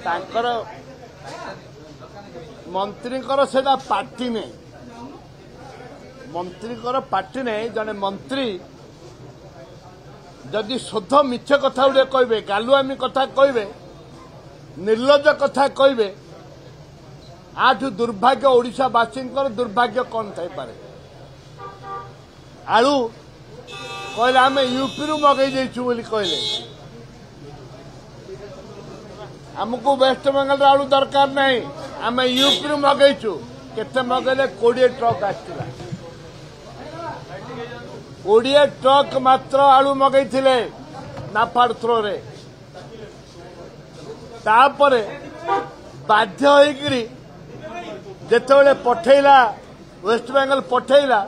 तांकर मंत्रीकर से पार्टी नहीं मंत्रीकर पार्टी नहीं जड़े मंत्री जदि शुद्ध मिछ कथा गुड़े कहे गालुआमी कथा कहे निर्लज कथा कहे आठू दुर्भाग्य ओडिशावासी दुर्भाग्य कौन थी पारे आलू कहले आम यूपी रु मगई कहले आमको वेस्ट बेंगल आलू दरकार नहीं आम यूपी रु मगईचु केते मगैले 20 ट्रक आसला 20 ट्रक मात्र आलू मगई थिले नाफाड़ थ्रो रे तापरे बाध्य होइकरी जेतेबेले पठेला वेस्ट बेंगल पठेला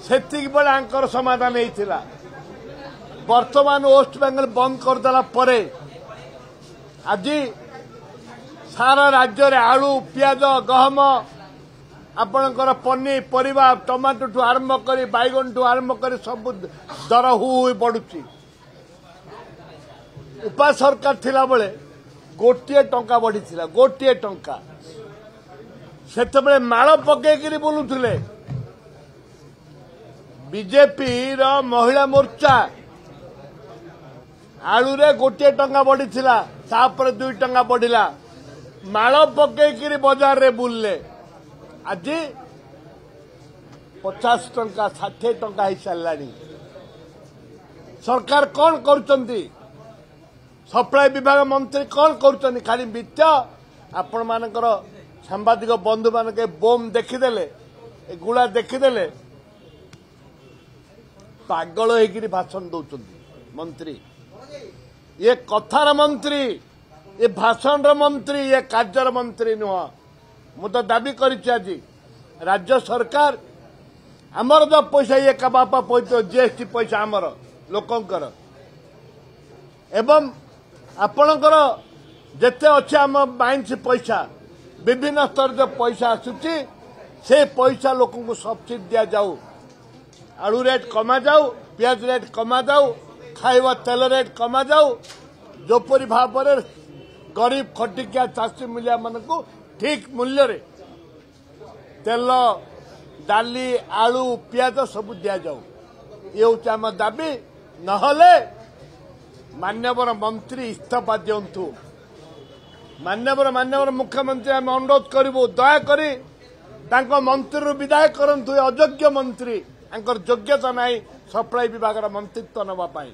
सेतिक बेले आंकर समाधान होइथिला वर्तमान वेस्ट बेंगल बंद करदेला परे आज सारा राज्य रे आलू पियाज गहम आपणकर पनीपरिया टमाटो ठू आरंभ कर बैगन ठू आरंभ कर सब दर हु बढ़ुची उपा सरकार थिला बेले गोटे टंका बढ़ी गोटे टंका सेतबेले माल पकईकरी बुलुथिले बीजेपी रो महिला मोर्चा आलू रे गोटे टंका बढ़ी तापर 2 टंका बढ़िला माल पकईकरी बाजार रे बुलले आज 50 टंका 60 टंका हो सारानी सरकार कौन करुचंती सप्लाई विभाग मंत्री कौन करुचंती खाली मिथ्या आपण मानकर सांबादिक बंधु मान के बोम देखीदेले गुड़ा देखीदेले पागल होकर भाषण दौरान मंत्री ये कथार मंत्री ये भाषण मंत्री ये कार्यर मंत्री नुह मु तो दाबी कर राज्य सरकार आमर जो पैसा ये का बापा पैसा जीएसटी पैसा आमर लोकंकर एवं आपणकर जेते अच्छे आम माइंस पैसा विभिन्न स्तर जो पैसा आसुची से पैसा लोक सब्सिडी दि जाऊ आलू रेट कमा जाऊ पियाज रेट कमा जाऊ खाइबा तेल रेट कमा जाऊ जोपरी भाव गरीब खटिकिया चाषी मूलिया मान ठीक मूल्य रे तेल डाली आलू पियाज सब दि जाऊ ये हूँ आम दाबी नहले मान्यवर मंत्री इस्तीफा दिंतु मान्यवर मुख्यमंत्री आम अनुरोध करूँ दयाकोरी मंत्री विदाय करंतु अयोग्य मंत्री योग्यता नहीं सप्लाई विभाग मंत्रित्व नापी।